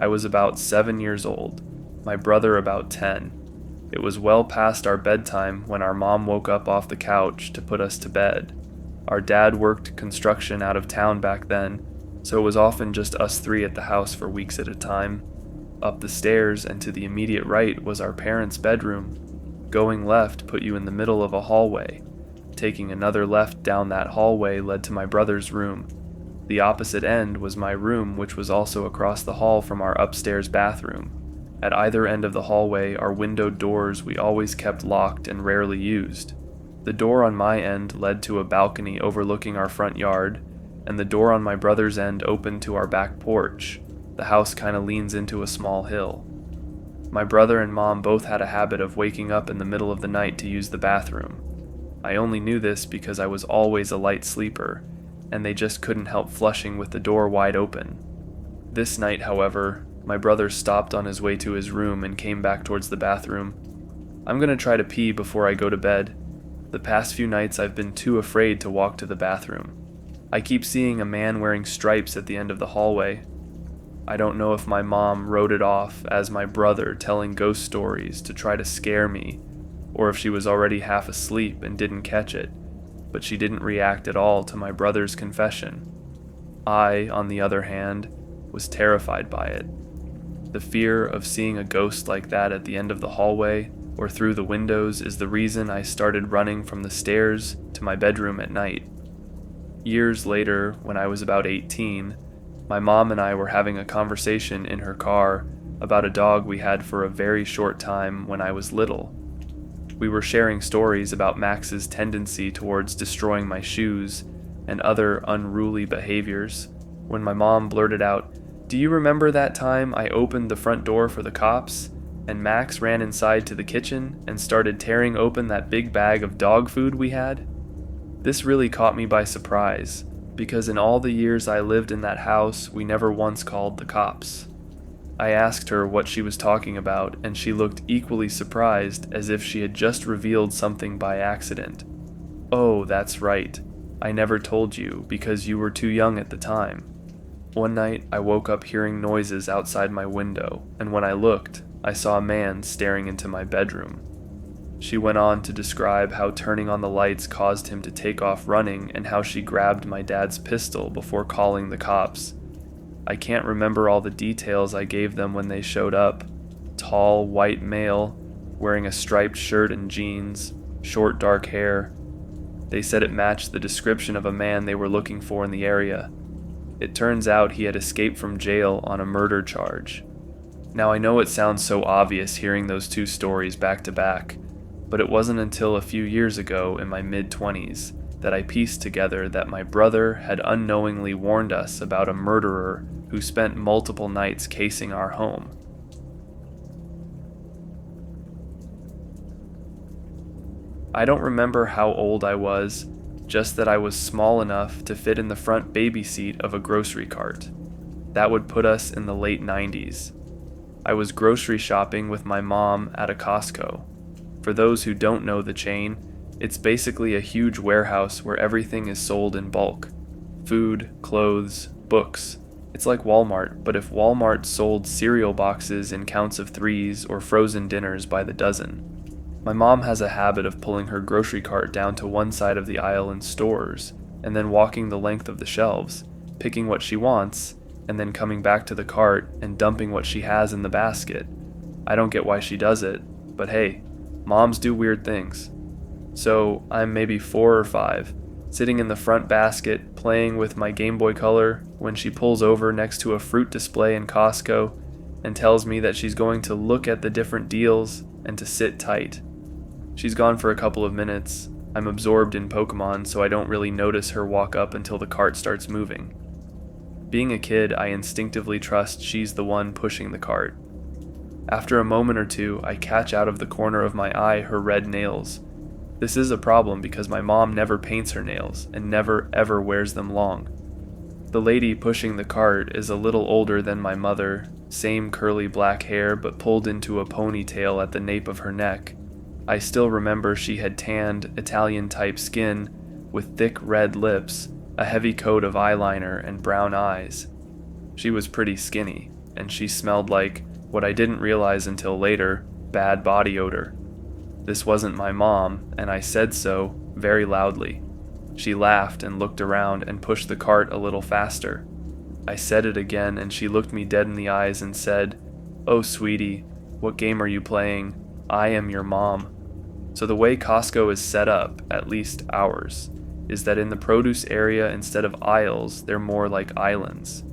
I was about 7 years old, my brother about 10. It was well past our bedtime when our mom woke up off the couch to put us to bed. Our dad worked construction out of town back then, so it was often just us three at the house for weeks at a time. Up the stairs and to the immediate right was our parents' bedroom. Going left put you in the middle of a hallway. Taking another left down that hallway led to my brother's room. The opposite end was my room, which was also across the hall from our upstairs bathroom. At either end of the hallway are windowed doors we always kept locked and rarely used. The door on my end led to a balcony overlooking our front yard, and the door on my brother's end opened to our back porch. The house kinda leans into a small hill. My brother and mom both had a habit of waking up in the middle of the night to use the bathroom. I only knew this because I was always a light sleeper, and they just couldn't help flushing with the door wide open. This night, however, my brother stopped on his way to his room and came back towards the bathroom. "I'm gonna try to pee before I go to bed. The past few nights I've been too afraid to walk to the bathroom. I keep seeing a man wearing stripes at the end of the hallway." I don't know if my mom wrote it off as my brother telling ghost stories to try to scare me, or if she was already half asleep and didn't catch it, but she didn't react at all to my brother's confession. I, on the other hand, was terrified by it. The fear of seeing a ghost like that at the end of the hallway or through the windows is the reason I started running from the stairs to my bedroom at night. Years later, when I was about 18, my mom and I were having a conversation in her car about a dog we had for a very short time when I was little. We were sharing stories about Max's tendency towards destroying my shoes and other unruly behaviors when my mom blurted out, "Do you remember that time I opened the front door for the cops and Max ran inside to the kitchen and started tearing open that big bag of dog food we had?" This really caught me by surprise, because in all the years I lived in that house, we never once called the cops. I asked her what she was talking about, and she looked equally surprised as if she had just revealed something by accident. "Oh, that's right. I never told you because you were too young at the time. One night, I woke up hearing noises outside my window, and when I looked, I saw a man staring into my bedroom." She went on to describe how turning on the lights caused him to take off running and how she grabbed my dad's pistol before calling the cops. I can't remember all the details I gave them when they showed up. Tall, white male, wearing a striped shirt and jeans, short dark hair. They said it matched the description of a man they were looking for in the area. It turns out he had escaped from jail on a murder charge. Now I know it sounds so obvious hearing those two stories back to back, but it wasn't until a few years ago in my mid-20s that I pieced together that my brother had unknowingly warned us about a murderer who spent multiple nights casing our home. I don't remember how old I was, just that I was small enough to fit in the front baby seat of a grocery cart. That would put us in the late 90s. I was grocery shopping with my mom at a Costco. For those who don't know the chain, it's basically a huge warehouse where everything is sold in bulk. Food, clothes, books. It's like Walmart, but if Walmart sold cereal boxes in counts of threes or frozen dinners by the dozen. My mom has a habit of pulling her grocery cart down to one side of the aisle in stores, and then walking the length of the shelves, picking what she wants, and then coming back to the cart and dumping what she has in the basket. I don't get why she does it, but hey, moms do weird things. So I'm maybe 4 or 5, sitting in the front basket playing with my Game Boy Color when she pulls over next to a fruit display in Costco and tells me that she's going to look at the different deals and to sit tight. She's gone for a couple of minutes. I'm absorbed in Pokemon, so I don't really notice her walk up until the cart starts moving. Being a kid, I instinctively trust she's the one pushing the cart. After a moment or two, I catch out of the corner of my eye her red nails. This is a problem because my mom never paints her nails and never ever wears them long. The lady pushing the cart is a little older than my mother, same curly black hair but pulled into a ponytail at the nape of her neck. I still remember she had tanned, Italian-type skin with thick red lips, a heavy coat of eyeliner, and brown eyes. She was pretty skinny. and she smelled like, what I didn't realize until later, bad body odor. This wasn't my mom, and I said so very loudly. She laughed and looked around and pushed the cart a little faster. I said it again, and she looked me dead in the eyes and said, "Oh, sweetie, what game are you playing? I am your mom." So the way Costco is set up, at least ours, is that in the produce area, instead of aisles, they're more like islands.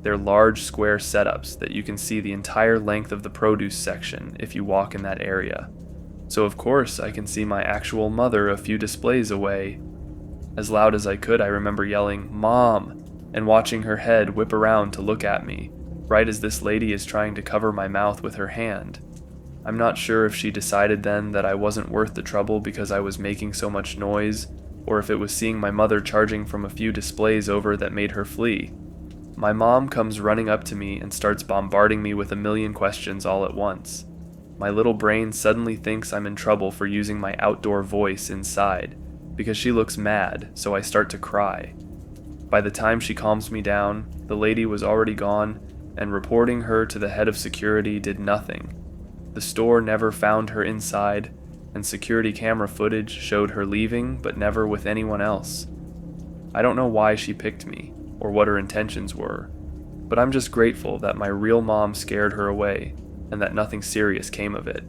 They're large square setups that you can see the entire length of the produce section if you walk in that area. So of course I can see my actual mother a few displays away. As loud as I could, I remember yelling, "Mom!" and watching her head whip around to look at me, right as this lady is trying to cover my mouth with her hand. I'm not sure if she decided then that I wasn't worth the trouble because I was making so much noise, or if it was seeing my mother charging from a few displays over that made her flee. My mom comes running up to me and starts bombarding me with a million questions all at once. My little brain suddenly thinks I'm in trouble for using my outdoor voice inside, because she looks mad, so I start to cry. By the time she calms me down, the lady was already gone, and reporting her to the head of security did nothing. The store never found her inside, and security camera footage showed her leaving, but never with anyone else. I don't know why she picked me, or what her intentions were, but I'm just grateful that my real mom scared her away, and that nothing serious came of it.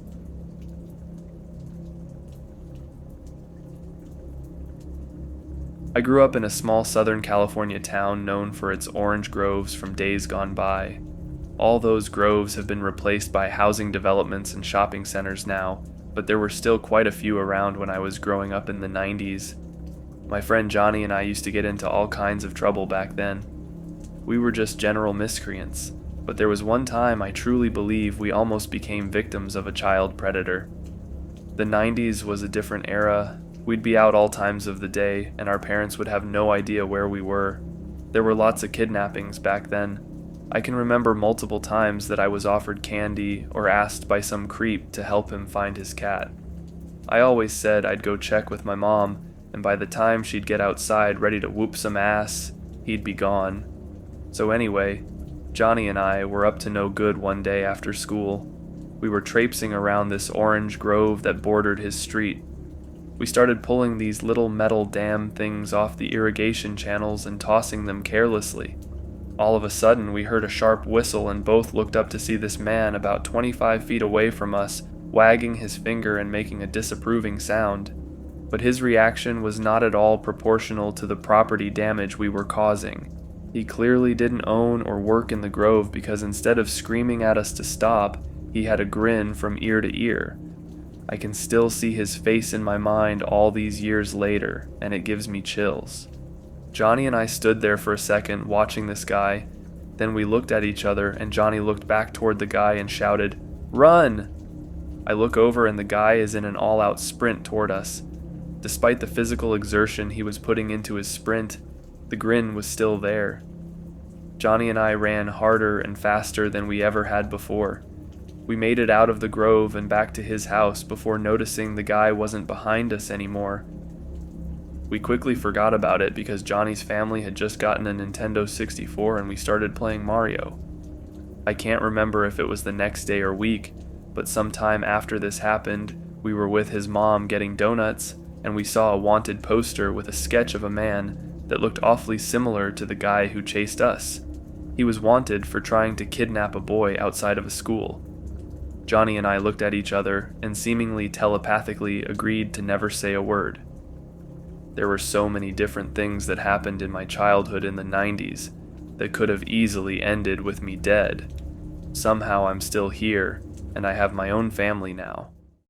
I grew up in a small Southern California town known for its orange groves from days gone by. All those groves have been replaced by housing developments and shopping centers now, but there were still quite a few around when I was growing up in the 90s. My friend Johnny and I used to get into all kinds of trouble back then. We were just general miscreants, but there was one time I truly believe we almost became victims of a child predator. The 90s was a different era. We'd be out all times of the day, and our parents would have no idea where we were. There were lots of kidnappings back then. I can remember multiple times that I was offered candy or asked by some creep to help him find his cat. I always said I'd go check with my mom, and by the time she'd get outside ready to whoop some ass, he'd be gone. So anyway, Johnny and I were up to no good one day after school. We were traipsing around this orange grove that bordered his street. We started pulling these little metal dam things off the irrigation channels and tossing them carelessly. All of a sudden, we heard a sharp whistle and both looked up to see this man about 25 feet away from us, wagging his finger and making a disapproving sound. But his reaction was not at all proportional to the property damage we were causing. He clearly didn't own or work in the grove because instead of screaming at us to stop, he had a grin from ear to ear. I can still see his face in my mind all these years later, and it gives me chills. Johnny and I stood there for a second watching this guy, then we looked at each other and Johnny looked back toward the guy and shouted, "Run!" I look over and the guy is in an all-out sprint toward us. Despite the physical exertion he was putting into his sprint, the grin was still there. Johnny and I ran harder and faster than we ever had before. We made it out of the grove and back to his house before noticing the guy wasn't behind us anymore. We quickly forgot about it because Johnny's family had just gotten a Nintendo 64 and we started playing Mario. I can't remember if it was the next day or week, but sometime after this happened, we were with his mom getting donuts and we saw a wanted poster with a sketch of a man that looked awfully similar to the guy who chased us. He was wanted for trying to kidnap a boy outside of a school. Johnny and I looked at each other and seemingly telepathically agreed to never say a word. There were so many different things that happened in my childhood in the 90s that could have easily ended with me dead. Somehow I'm still here, and I have my own family now.